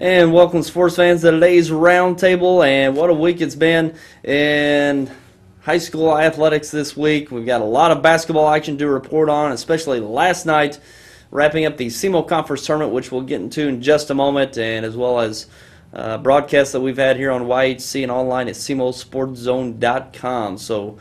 And welcome, sports fans, to today's Roundtable. And what a week it's been in high school athletics this week. We've got a lot of basketball action to report on, especially last night, wrapping up the SEMO Conference Tournament, which we'll get into in just a moment, and as well as broadcasts that we've had here on YHC and online at SEMOsportszone.com. So,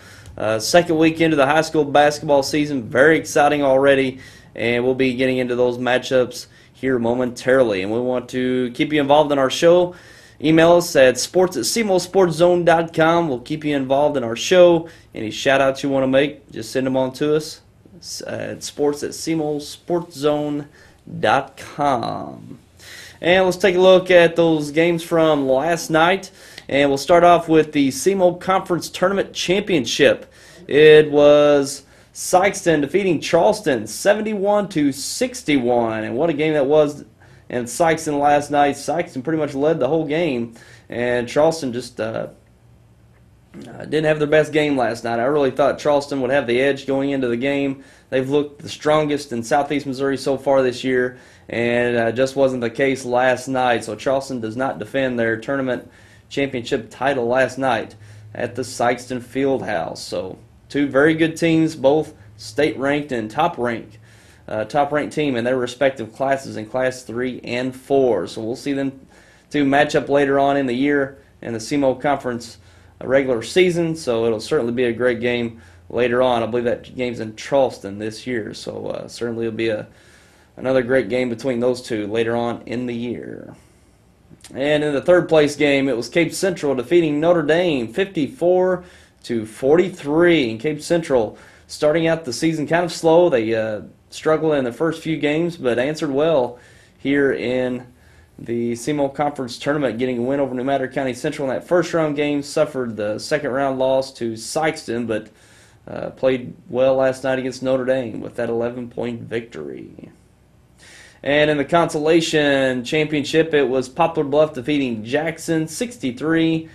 second week into the high school basketball season, very exciting already, and we'll be getting into those matchups here momentarily. And we want to keep you involved in our show. Email us at sports@semosportszone.com. We'll keep you involved in our show. Any shout-outs you want to make, just send them on to us at sports@semosportszone.com. And let's take a look at those games from last night. And we'll start off with the SEMO Conference Tournament Championship. It was Sikeston defeating Charleston 71-61, and what a game that was in Sikeston last night. Sikeston pretty much led the whole game, and Charleston just didn't have their best game last night. I really thought Charleston would have the edge going into the game. They've looked the strongest in Southeast Missouri so far this year, and just wasn't the case last night. So Charleston does not defend their tournament championship title last night at the Sikeston Fieldhouse. So two very good teams, both state-ranked and top-ranked team in their respective classes in Class 3 and 4. So we'll see them two match up later on in the year in the SEMO Conference regular season. So it'll certainly be a great game later on. I believe that game's in Charleston this year. So certainly it'll be another great game between those two later on in the year. And in the third place game, it was Cape Central defeating Notre Dame 54-43. And Cape Central starting out the season kind of slow. They struggled in the first few games, but answered well here in the SEMO Conference Tournament, getting a win over New Madrid County Central in that first round game. Suffered the second round loss to Sikeston, but played well last night against Notre Dame with that 11-point victory. And in the consolation championship, it was Poplar Bluff defeating Jackson 63-38.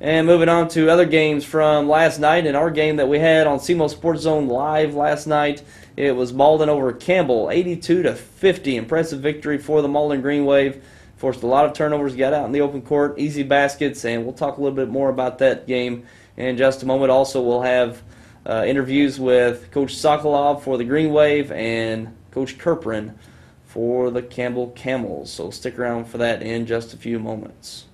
And moving on to other games from last night, and our game that we had on SEMO Sports Zone Live last night, it was Malden over Campbell 82-50. Impressive victory for the Malden Green Wave. Forced a lot of turnovers, got out in the open court, easy baskets, and we'll talk a little bit more about that game in just a moment. Also, we'll have interviews with Coach Sokolov for the Green Wave and Coach Kerprin for the Campbell Camels. So stick around for that in just a few moments.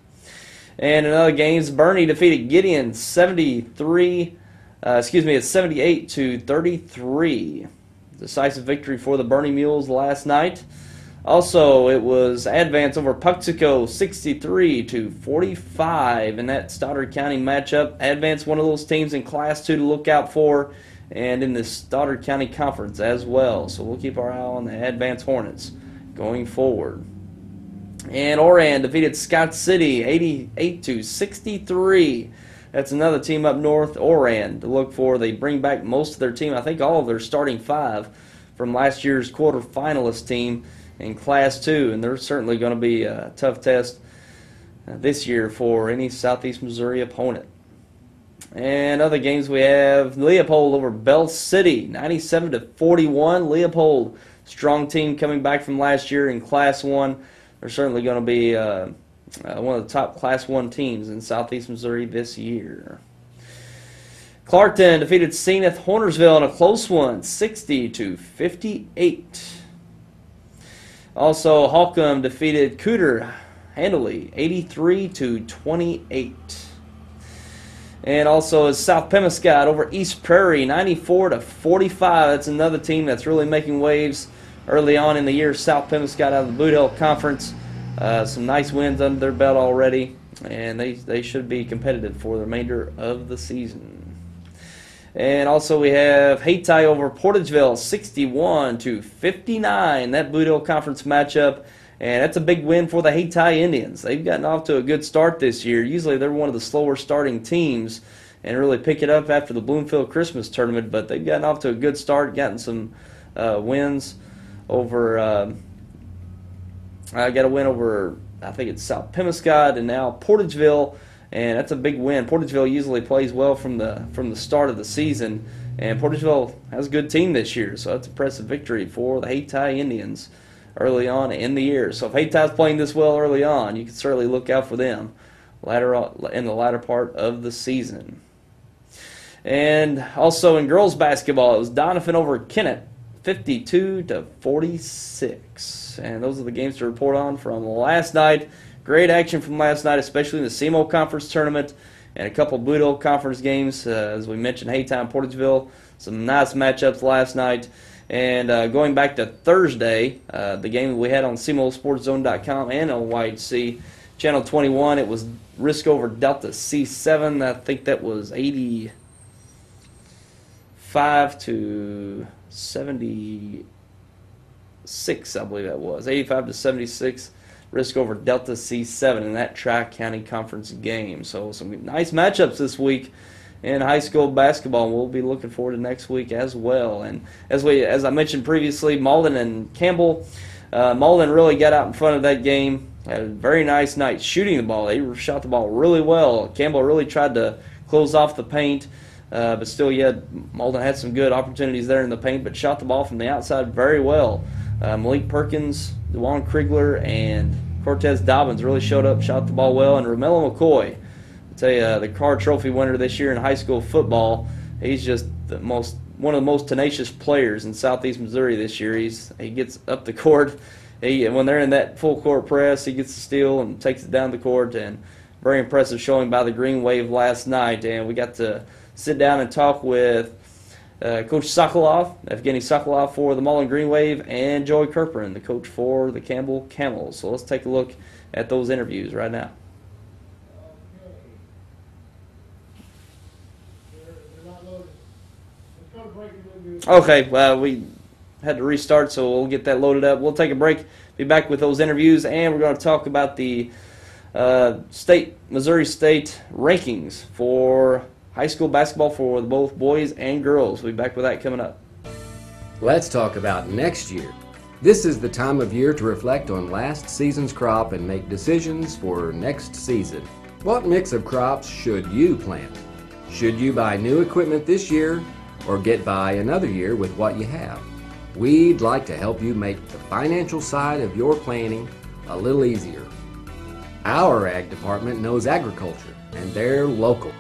And in other games, Bernie defeated Gideon 78-33. Decisive victory for the Bernie Mules last night. Also, it was Advance over Puxico 63-45 in that Stoddard County matchup. Advance, one of those teams in Class 2 to look out for, and in the Stoddard County Conference as well. So we'll keep our eye on the Advance Hornets going forward. And Oran defeated Scott City 88-63. That's another team up north, Oran, to look for. They bring back most of their team, I think all of their starting five from last year's quarterfinalist team in Class 2, and they're certainly going to be a tough test this year for any Southeast Missouri opponent. And other games, we have Leopold over Bell City 97-41. Leopold, strong team coming back from last year in Class 1. They're certainly going to be one of the top Class 1 teams in Southeast Missouri this year. Clarkton defeated Zenith Hornersville in a close one, 60-58. Also, Holcomb defeated Cooter handily, 83-28. And also is South Pemiscot over East Prairie, 94-45. That's another team that's really making waves early on in the year. South Pemiscot out of the Boot Hill Conference. Some nice wins under their belt already, and they should be competitive for the remainder of the season. And also we have Hayti over Portageville, 61-59. That Boot Hill Conference matchup, and that's a big win for the Hayti Indians. They've gotten off to a good start this year. Usually they're one of the slower starting teams and really pick it up after the Bloomfield Christmas tournament, but they've gotten off to a good start, gotten some wins over I got a win over, I think it's South Pemiscot, and now Portageville, and that's a big win. Portageville usually plays well from the start of the season, and Portageville has a good team this year, so that's an impressive victory for the Hayti Indians early on in the year. So if Haytie's playing this well early on, you can certainly look out for them in the latter part of the season. And also in girls basketball, it was Doniphan over Kennett, 52-46. And those are the games to report on from last night. Great action from last night, especially in the SEMO Conference Tournament and a couple of Blue Hill Conference games. As we mentioned, Haytie and Portageville, some nice matchups last night. And going back to Thursday, the game that we had on SEMOSportsZone.com and on YHC Channel 21, it was Risk over Delta C7. I think that was 85-76, I believe that was. 85-76, Risk over Delta C7 in that Tri-County Conference game. So some nice matchups this week in high school basketball, and we'll be looking forward to next week as well. And as I mentioned previously, Malden and Campbell, Malden really got out in front of that game. Had a very nice night shooting the ball. They shot the ball really well. Campbell really tried to close off the paint, but still, Malden had some good opportunities there in the paint, but shot the ball from the outside very well. Malik Perkins, DeJuan Krigler, and Cortez Dobbins really showed up, shot the ball well, and Romello McCoy, I tell you, the Carr Trophy winner this year in high school football. He's just one of the most tenacious players in Southeast Missouri this year. He gets up the court. When they're in that full court press, he gets the steal and takes it down the court. And very impressive showing by the Green Wave last night. And we got to sit down and talk with Coach Sokolov, Evgeny Sokolov for the Mullen Green Wave, and Joey Kerperin, the coach for the Campbell Camels. So let's take a look at those interviews right now. Okay, well, we had to restart, so we'll get that loaded up. We'll take a break, be back with those interviews, and we're going to talk about the Missouri State rankings for high school basketball for both boys and girls. We'll be back with that coming up. Let's talk about next year. This is the time of year to reflect on last season's crop and make decisions for next season. What mix of crops should you plant? Should you buy new equipment this year or get by another year with what you have? We'd like to help you make the financial side of your planning a little easier. Our ag department knows agriculture, and they're local.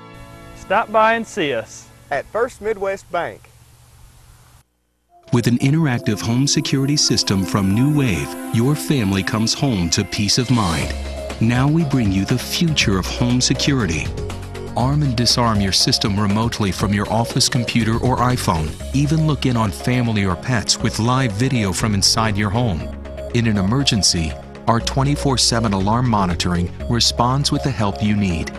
Stop by and see us at First Midwest Bank. With an interactive home security system from New Wave, your family comes home to peace of mind. Now we bring you the future of home security. Arm and disarm your system remotely from your office computer or iPhone. Even look in on family or pets with live video from inside your home. In an emergency, our 24/7 alarm monitoring responds with the help you need.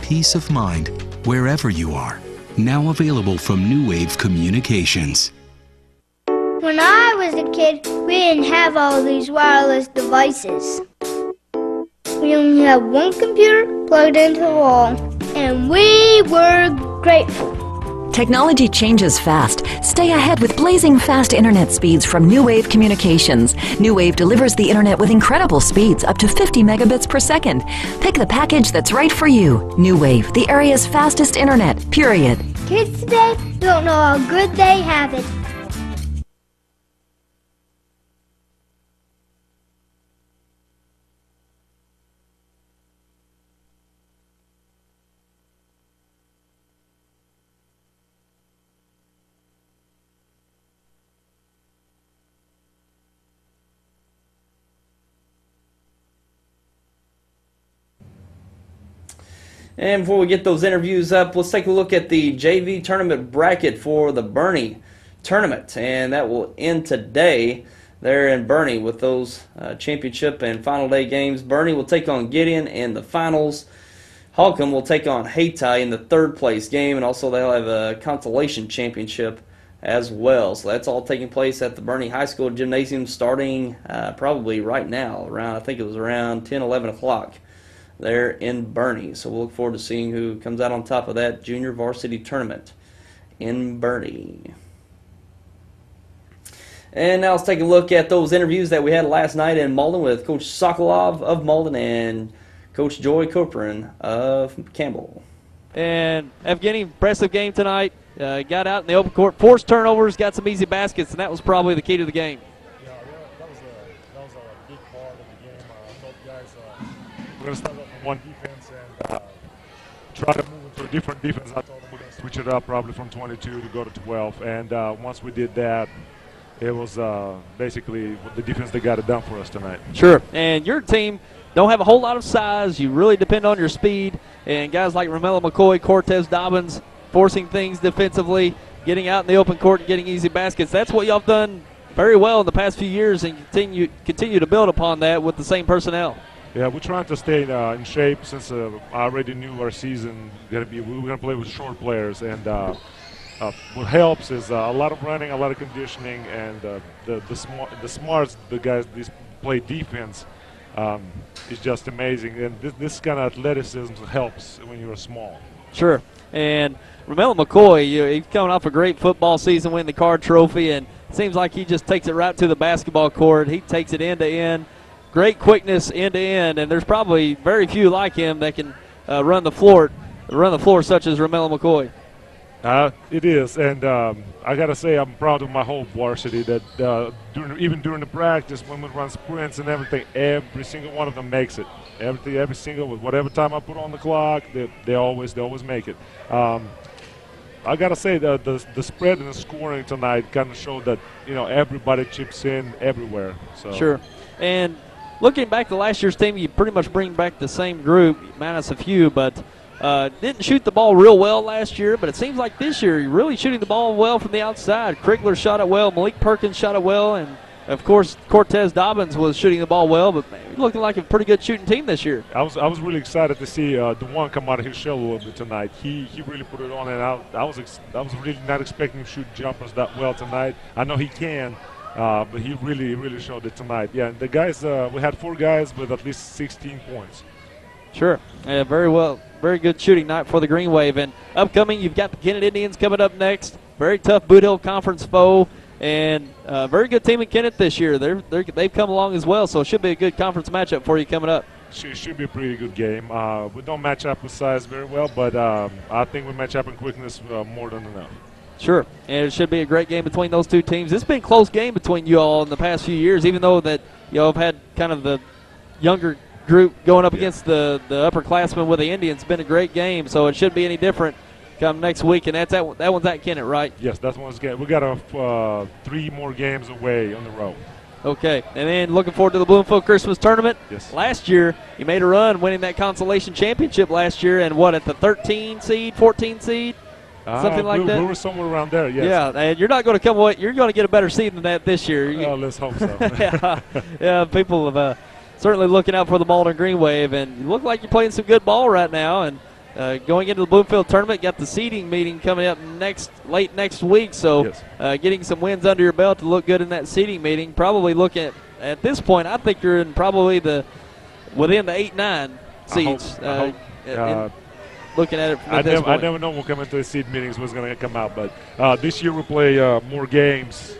Peace of mind wherever you are. Now available from New Wave Communications. When I was a kid, we didn't have all these wireless devices. We only had one computer plugged into the wall, and we were grateful. Technology changes fast. Stay ahead with blazing fast internet speeds from New Wave Communications. New Wave delivers the internet with incredible speeds, up to 50 megabits per second. Pick the package that's right for you. New Wave, the area's fastest internet, period. Kids today don't know how good they have it. And before we get those interviews up, let's take a look at the JV tournament bracket for the Bernie tournament. And that will end today there in Bernie with those championship and final day games. Bernie will take on Gideon in the finals. Holcomb will take on Haytie in the third place game. And also they'll have a consolation championship as well. So that's all taking place at the Bernie High School Gymnasium starting probably right now. I think it was around 10, 11 o'clock. There in Bernie. So we'll look forward to seeing who comes out on top of that junior varsity tournament in Bernie. And now let's take a look at those interviews that we had last night in Malden with Coach Sokolov of Malden and Coach Joey Kerperin of Campbell. And Evgeny, impressive game tonight. Got out in the open court, forced turnovers, got some easy baskets, and that was probably the key to the game. Yeah, that was we're going to start off with one defense and try to move into a different defense. I told them we're going to switch it up probably from 22 to go to 12. And once we did that, it was basically the defense that got it done for us tonight. Sure. And your team don't have a whole lot of size. You really depend on your speed. And guys like Romello McCoy, Cortez Dobbins, forcing things defensively, getting out in the open court and getting easy baskets. That's what y'all have done very well in the past few years, and continue to build upon that with the same personnel. Yeah, we're trying to stay in shape since I already knew our season we're going to play with short players, and what helps is a lot of running, a lot of conditioning, and the smarts the guys play defense is just amazing. And this kind of athleticism helps when you're small. Sure. And Romello McCoy, he's coming off a great football season, winning the Card Trophy, and it seems like he just takes it right to the basketball court. He takes it end to end. Great quickness end to end, and there's probably very few like him that can run the floor such as Romello McCoy. It is, and I got to say I'm proud of my whole varsity that even during the practice when we run sprints and everything, every single one of them makes it. Every single, whatever time I put on the clock, they always make it. I got to say the spread and the scoring tonight kind of showed that everybody chips in everywhere. So. Sure, and looking back to last year's team, you pretty much bring back the same group minus a few, but didn't shoot the ball real well last year. But it seems like this year you're really shooting the ball well from the outside. Krigler shot it well, Malik Perkins shot it well, and of course Cortez Dobbins was shooting the ball well, but looking like a pretty good shooting team this year. I was really excited to see DeJuan come out of his shell a little bit tonight. He really put it on, and I was really not expecting him to shoot jumpers that well tonight. I know he can, but he really showed it tonight. Yeah, and the guys, we had 4 guys with at least 16 points. Sure, yeah, very good shooting night for the Green Wave. And upcoming, you've got the Kennett Indians coming up next. Very tough Boot Hill Conference foe. And a very good team in Kennett this year. They've come along as well, so it should be a good conference matchup for you coming up. Should be a pretty good game. We don't match up with size very well, but I think we match up in quickness more than enough. Sure, and it should be a great game between those two teams. It's been a close game between you all in the past few years, even though that you all have had kind of the younger group going up against the upperclassmen with the Indians. It's been a great game, so it shouldn't be any different come next week, and that one's at Kennett, right? Yes, that one's good. We got 3 more games away on the road. Okay, and then looking forward to the Bloomfield Christmas Tournament. Yes. Last year, you made a run winning that consolation championship last year, and at the 13 seed, 14 seed? Something like that? We were somewhere around there, yes. Yeah, and you're not going to come away. You're going to get a better seed than that this year. Let's hope so. yeah, people have certainly looking out for the Malden Green Wave, and you look like you're playing some good ball right now. And going into the Bloomfield tournament, got the seeding meeting coming up late next week. So yes. Getting some wins under your belt to look good in that seeding meeting. Probably looking at this point, I think you're in probably within the 8-9 seeds. I hope. Looking at it from this point. I never know when coming to the seed meetings what's going to come out, but this year we'll play more games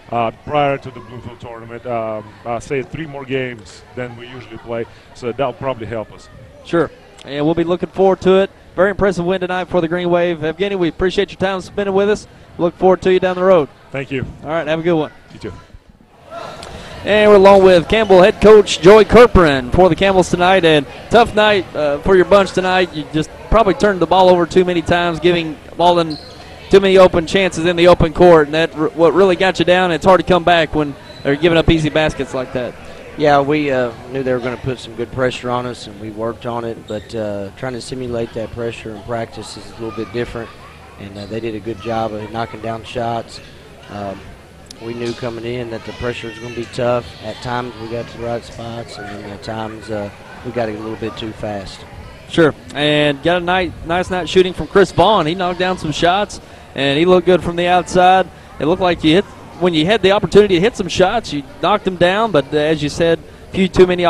prior to the Bloomfield tournament. I say 3 more games than we usually play, so that'll probably help us. Sure, and we'll be looking forward to it. Very impressive win tonight for the Green Wave. Evgeny, we appreciate your time spending with us. Look forward to you down the road. Thank you. All right, have a good one. You too. And we're along with Campbell head coach Joey Kerperin for the Camels tonight. And tough night for your bunch tonight. You just probably turned the ball over too many times, giving Malden too many open chances in the open court. And that's what really got you down. It's hard to come back when they're giving up easy baskets like that. Yeah, we knew they were going to put some good pressure on us, and we worked on it. But trying to simulate that pressure in practice is a little bit different. And they did a good job of knocking down shots. We knew coming in that the pressure was going to be tough. At times we got to the right spots, and then at times we got it a little bit too fast. Sure, and got a nice night shooting from Chris Vaughn. He knocked down some shots, and he looked good from the outside. It looked like when you had the opportunity to hit some shots, you knocked them down, but as you said, a few too many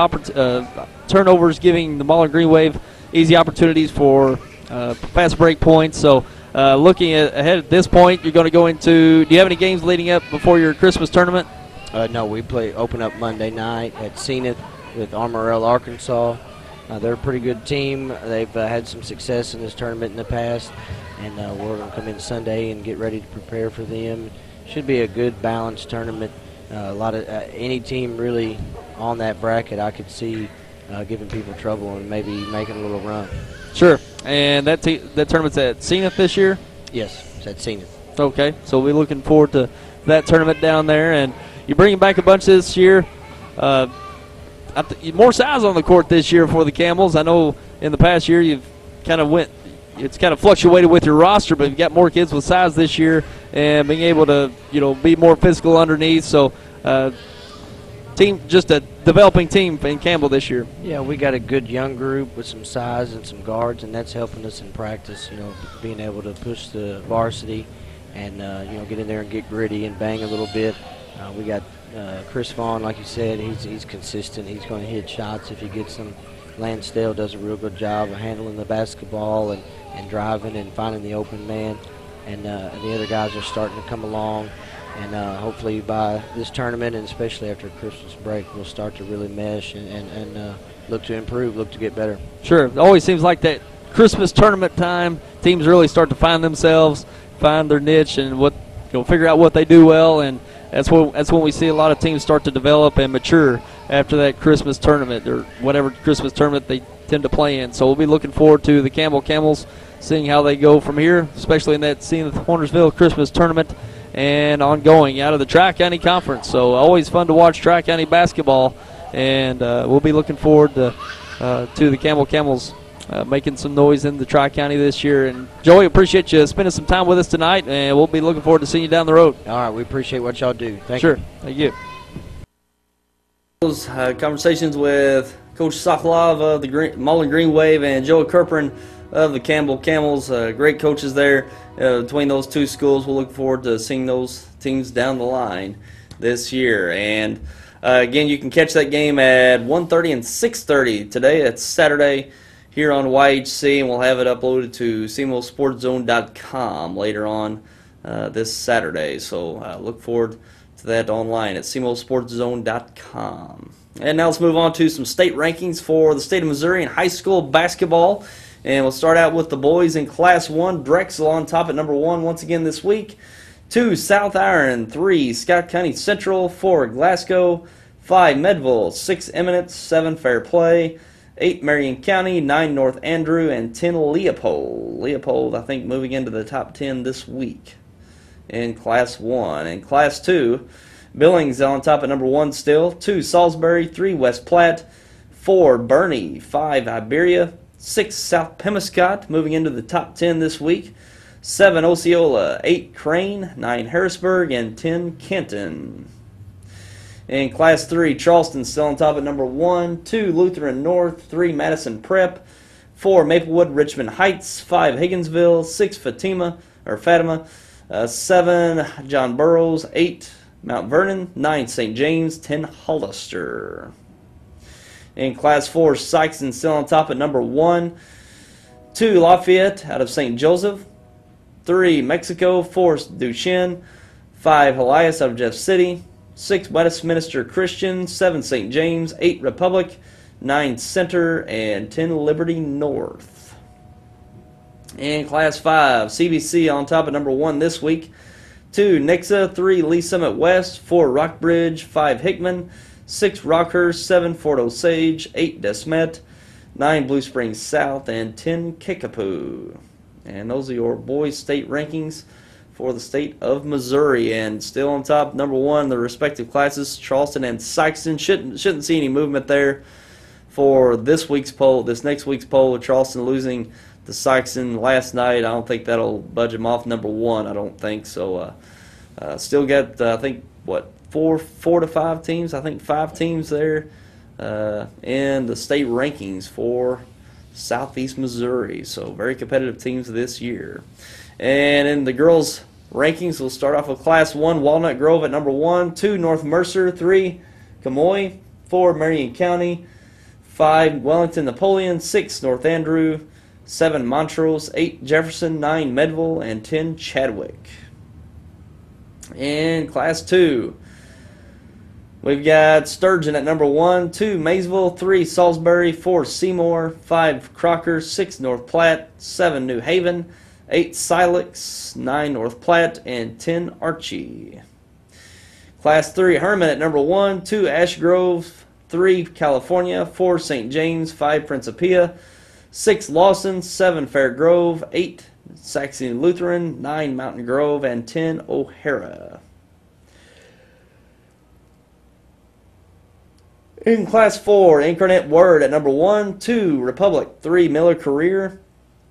turnovers, giving the Malden Green Wave easy opportunities for fast break points. So looking ahead at this point, you're going to go into – do you have any games leading up before your Christmas tournament? No, we open up Monday night at Zenith with Armorel, Arkansas. They're a pretty good team. They've had some success in this tournament in the past, and we're going to come in Sunday and get ready to prepare for them. Should be a good, balanced tournament. A lot of any team really on that bracket I could see giving people trouble and maybe making a little run. Sure. And that tournament's at Zenith this year? Yes, it's at Zenith. Okay, so we'll be looking forward to that tournament down there. And you're bringing back a bunch this year. More size on the court this year for the Camels. I know in the past year you've kind of it's kind of fluctuated with your roster, but you've got more kids with size this year and being able to, be more physical underneath. So, just a developing team in Campbell this year. Yeah, we got a good young group with some size and some guards, and that's helping us in practice, being able to push the varsity and, get in there and get gritty and bang a little bit. We got Chris Vaughn, like you said, he's consistent. He's going to hit shots if he gets them. Lansdale does a real good job of handling the basketball and driving and finding the open man. And the other guys are starting to come along. And hopefully by this tournament, and especially after Christmas break, we'll start to really mesh and look to improve, look to get better. Sure. It always seems like that Christmas tournament time, teams really start to find themselves, find their niche, and figure out what they do well. And that's when we see a lot of teams start to develop and mature after that Christmas tournament or whatever Christmas tournament they tend to play in. So we'll be looking forward to the Campbell Camels, seeing how they go from here, especially in that Zenith Hornersville Christmas tournament and ongoing out of the Tri-County Conference. So always fun to watch Tri-County basketball, and we'll be looking forward to the Campbell Camels making some noise in the Tri-County this year. And Joey, appreciate you spending some time with us tonight, and we'll be looking forward to seeing you down the road. All right, we appreciate what y'all do. Thank you. Sure, thank you. Those conversations with Coach Sokolov of the Mullen Green Wave and Joey Kerperin of the Campbell Camels. Great coaches there between those two schools. We'll look forward to seeing those teams down the line this year. And again, you can catch that game at 1:30 and 6:30 today. It's Saturday here on YHC, and we'll have it uploaded to SEMOSportsZone.com later on this Saturday. So look forward to that online at SEMOSportsZone.com. And now let's move on to some state rankings for the state of Missouri in high school basketball. And we'll start out with the boys in Class 1. Drexel on top at number 1 once again this week. 2, South Iron. 3, Scott County Central. 4, Glasgow. 5, Medville. 6, Eminence. 7, Fair Play. 8, Marion County. 9, North Andrew. And 10, Leopold. Leopold, I think, moving into the top 10 this week in Class 1. In Class 2, Billings on top at number 1 still. 2, Salisbury. 3, West Platte. 4, Bernie. 5, Iberia. 6, South Pemiscot, moving into the top 10 this week. 7, Osceola. 8, Crane. 9, Harrisburg. And 10, Kenton. In Class 3, Charleston still on top at number 1. 2, Lutheran North. 3, Madison Prep. 4, Maplewood, Richmond Heights. 5, Higginsville. 6, Fatima. 7, John Burroughs. 8, Mount Vernon. 9, St. James. 10, Hollister. In Class 4, Sykeston still on top at number 1. 2, Lafayette out of St. Joseph. 3, Mexico. 4, Duchenne. 5, Elias out of Jeff City. 6, Westminster Christian. 7, St. James. 8, Republic. 9, Center. And 10, Liberty North. In Class 5, CBC on top at number 1 this week. 2, Nixa. 3, Lee Summit West. 4, Rockbridge. 5, Hickman. 6, Rockhurst. 7, Fort Osage. 8, Desmet. 9, Blue Springs South. And 10, Kickapoo. And those are your boys' state rankings for the state of Missouri. And still on top, number 1 in the respective classes, Charleston and Sykeston. Shouldn't see any movement there for this week's poll. This next week's poll with Charleston losing to Sykeston last night. I don't think that'll budge them off number 1. I don't think so. Still got, I think, what, 4 to 5 teams. I think 5 teams there in the state rankings for Southeast Missouri. So very competitive teams this year. And in the girls' rankings, we'll start off with Class 1, Walnut Grove at number 1. 2, North Mercer. 3, Camoy. 4, Marion County. 5, Wellington Napoleon. 6, North Andrew. 7, Montrose. 8, Jefferson. 9, Medville. And 10, Chadwick. In Class 2, we've got Sturgeon at number 1, 2, Maysville. 3, Salisbury. 4, Seymour. 5, Crocker. 6, North Platte. 7, New Haven. 8, Silex. 9, North Platte. And 10, Archie. Class 3, Herman at number 1, 2, Ash Grove. 3 California, 4 St. James, 5 Principia, 6 Lawson, 7 Fair Grove, 8 Saxony Lutheran, 9 Mountain Grove, and 10 O'Hara. In Class 4, Incarnate Word at number 1, 2 Republic, 3 Miller Career,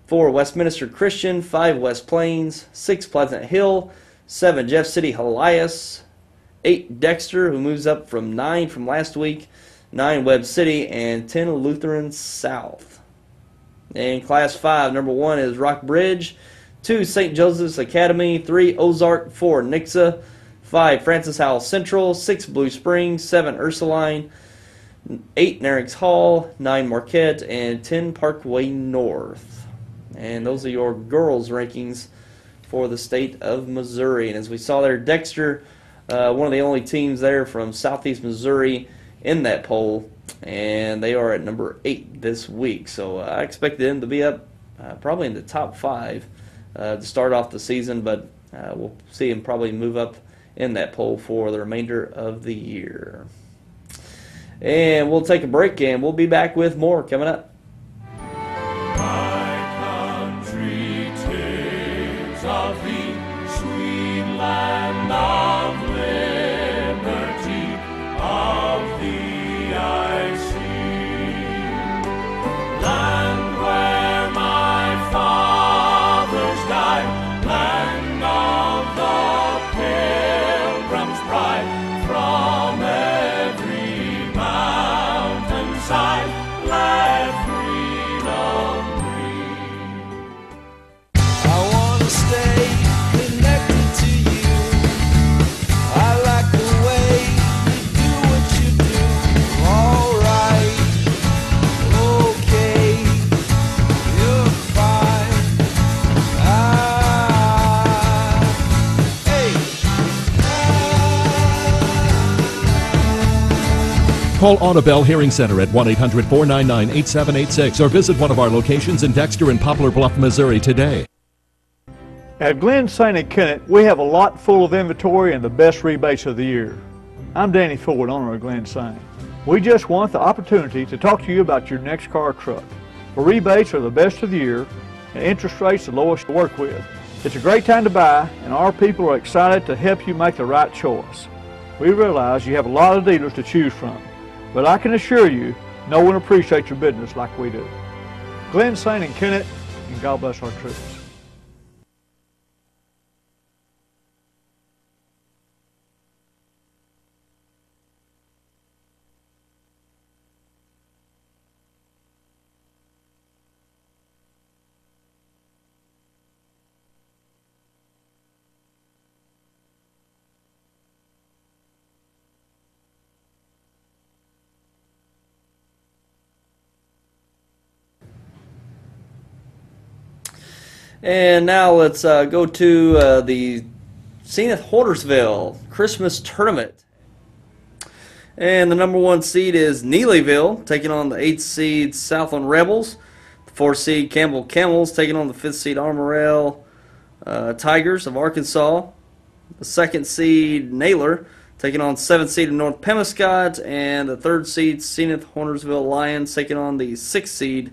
4 Westminster Christian, 5 West Plains, 6 Pleasant Hill, 7 Jeff City Helias, 8 Dexter, who moves up from 9 from last week, 9 Webb City, and 10 Lutheran South. In Class 5, number 1 is Rock Bridge, 2 St. Joseph's Academy, 3 Ozark, 4 Nixa, 5 Francis Howell Central, 6 Blue Springs, 7 Ursuline, 8 Narix Hall, 9 Marquette, and 10 Parkway North. And those are your girls' rankings for the state of Missouri. And as we saw there, Dexter, one of the only teams there from southeast Missouri in that poll, and they are at number 8 this week. So I expect them to be up probably in the top 5 to start off the season, but we'll see them probably move up in that poll for the remainder of the year. And we'll take a break, and we'll be back with more coming up. My country takes of thee, sweet land of liberty, of thee I sing. Land where my fathers died, land of the pilgrim's pride, from every mountainside, let freedom ring. I want to stay connected to you. I like the way you do what you do. Alright, okay, you're fine. Call Audubell Hearing Center at 1-800-499-8786 or visit one of our locations in Dexter and Poplar Bluff, Missouri today. At Glenn Saint and Kennett, we have a lot full of inventory and the best rebates of the year. I'm Danny Ford, owner of Glenn Saint. We just want the opportunity to talk to you about your next car or truck. The rebates are the best of the year and interest rates the lowest to work with. It's a great time to buy, and our people are excited to help you make the right choice. We realize you have a lot of dealers to choose from, but I can assure you, no one appreciates your business like we do. Glenn Saint and Kennett, and God bless our troops. And now let's go to the Zenith Hornersville Christmas Tournament. And the number 1 seed is Neelyville, taking on the 8th seed Southland Rebels. The 4th seed Campbell Camels, taking on the 5th seed Armorel Tigers of Arkansas. The 2nd seed Naylor, taking on 7th seed North Pemiscot. And the 3rd seed Zenith Hornersville Lions, taking on the 6th seed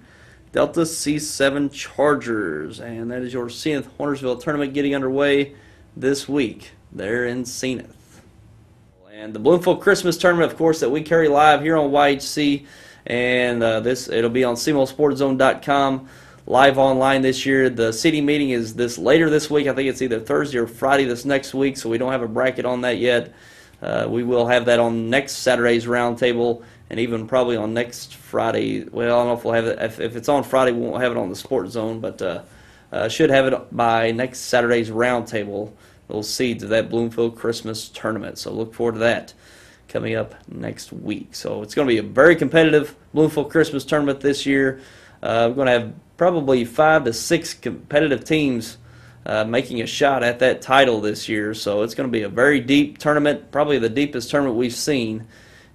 Delta C7 Chargers. And that is your Zenith Hornersville tournament getting underway this week there in Zenith. And the Bloomfield Christmas tournament, of course, that we carry live here on YHC. And it'll be on SEMOSportZone.com live online this year. The seating meeting is later this week. I think it's either Thursday or Friday this next week, so we don't have a bracket on that yet. We will have that on next Saturday's Roundtable, and even probably on next Friday. Well, I don't know if we'll have it. If it's on Friday, we won't have it on the Sports Zone, but should have it by next Saturday's Roundtable, those seeds of that Bloomfield Christmas tournament. So look forward to that coming up next week. So it's going to be a very competitive Bloomfield Christmas tournament this year. We're going to have probably 5 to 6 competitive teams making a shot at that title this year. So it's going to be a very deep tournament, probably the deepest tournament we've seen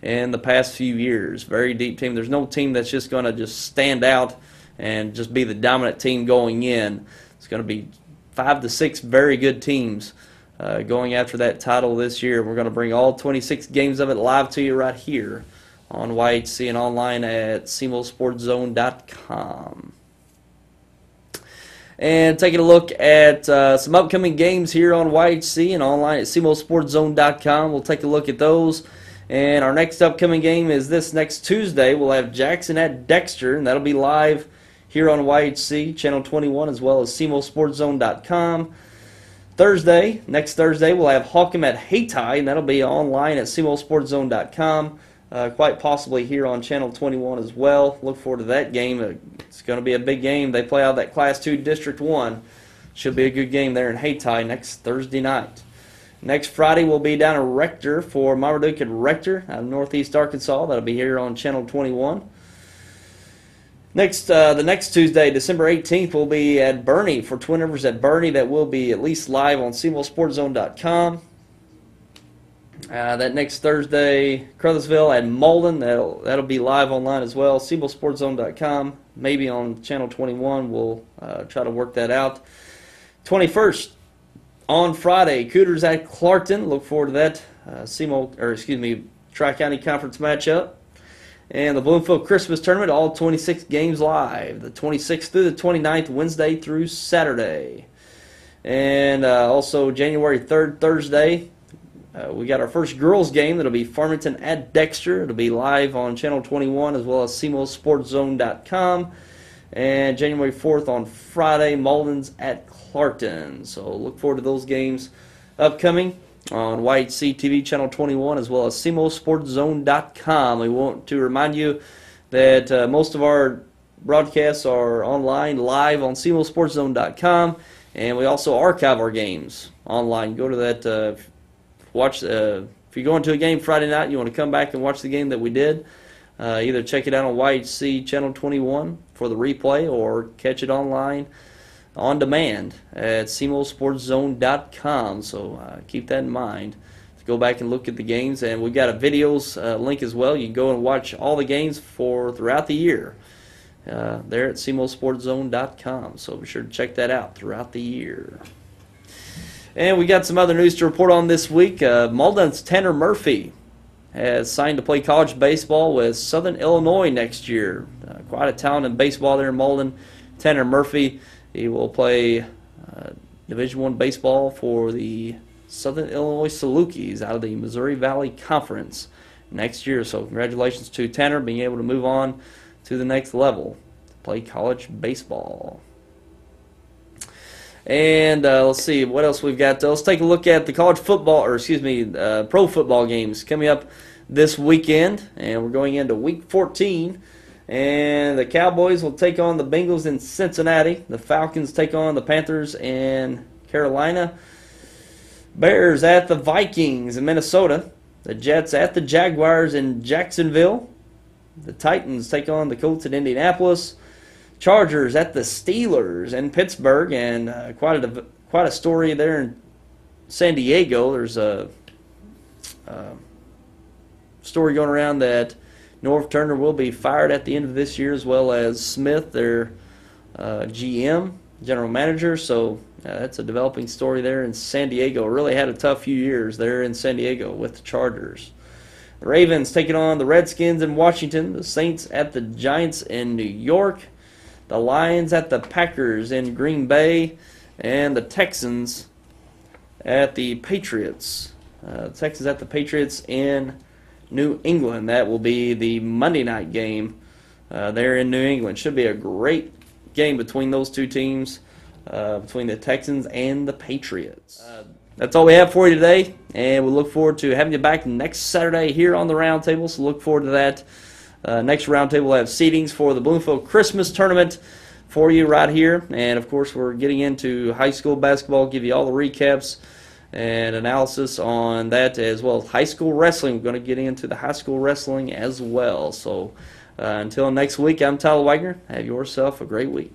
in the past few years. Very deep team. There's no team that's just going to just stand out and just be the dominant team going in. It's going to be 5 to 6 very good teams going after that title this year. We're going to bring all 26 games of it live to you right here on YHC and online at SEMOsportZone.com. And taking a look at some upcoming games here on YHC and online at SEMOsportZone.com. We'll take a look at those. And our next upcoming game is this next Tuesday. We'll have Jackson at Dexter, and that'll be live here on YHC, Channel 21, as well as SEMOsportZone.com. Next Thursday, we'll have Hawkham at Hayti, and that'll be online at SEMOsportZone.com. Quite possibly here on Channel 21 as well. Look forward to that game. It's going to be a big game. They play out that Class 2 District 1. Should be a good game there in Hayti next Thursday night. Next Friday, we'll be down at Rector for Marmaduke and Rector out of Northeast Arkansas. That'll be here on Channel 21. The next Tuesday, December 18th, we'll be at Bernie for Twin Rivers at Bernie. That will be at least live on SEMOsportZone.com. That next Thursday, Crothersville at Malden. That'll be live online as well. SEMOsportZone.com. Maybe on Channel 21. We'll try to work that out. 21st on Friday, Cooters at Clarkton. Look forward to that Tri-County Conference matchup. And the Bloomfield Christmas Tournament, all 26 games live, the 26th through the 29th, Wednesday through Saturday. And also January 3rd, Thursday, we got our first girls game. That'll be Farmington at Dexter. It'll be live on Channel 21 as well as SEMOsportZone.com. And January 4th on Friday, Malden's at Clarkton. So look forward to those games upcoming on YHC TV Channel 21 as well as SEMOsportZone.com. We want to remind you that most of our broadcasts are online live on SEMOsportZone.com, and we also archive our games online. Go to that, if you go into a game Friday night and you want to come back and watch the game that we did, either check it out on YHC Channel 21 for the replay or catch it online on demand at SEMOsportZone.com. So keep that in mind to go back and look at the games. And we've got a videos link as well. You can go and watch all the games throughout the year there at SEMOsportZone.com. So be sure to check that out throughout the year. And we got some other news to report on this week. Malden's Tanner Murphy has signed to play college baseball with Southern Illinois next year. Quite a talent in baseball there in Malden. Tanner Murphy, he will play Division I baseball for the Southern Illinois Salukis out of the Missouri Valley Conference next year. So congratulations to Tanner being able to move on to the next level to play college baseball. And let's see what else we've got. Let's take a look at the pro football games coming up this weekend. And we're going into Week 14. And the Cowboys will take on the Bengals in Cincinnati. The Falcons take on the Panthers in Carolina. Bears at the Vikings in Minnesota. The Jets at the Jaguars in Jacksonville. The Titans take on the Colts in Indianapolis. Chargers at the Steelers in Pittsburgh. And quite a story there in San Diego. There's a story going around that Norv Turner will be fired at the end of this year, as well as Smith, their GM, general manager. So that's a developing story there in San Diego. Really had a tough few years there in San Diego with the Chargers. The Ravens taking on the Redskins in Washington. The Saints at the Giants in New York. The Lions at the Packers in Green Bay. And the Texans at the Patriots. Texans at the Patriots in New England. That will be the Monday night game there in New England. Should be a great game between those two teams, between the Texans and the Patriots. That's all we have for you today, and we look forward to having you back next Saturday here on the Roundtable, so look forward to that. Next Roundtable will have seedings for the Bloomfield Christmas Tournament for you right here, and of course we're getting into high school basketball, give you all the recaps and analysis on that, as well as high school wrestling. We're going to get into the high school wrestling as well. So until next week, I'm Tyler Wagner. Have yourself a great week.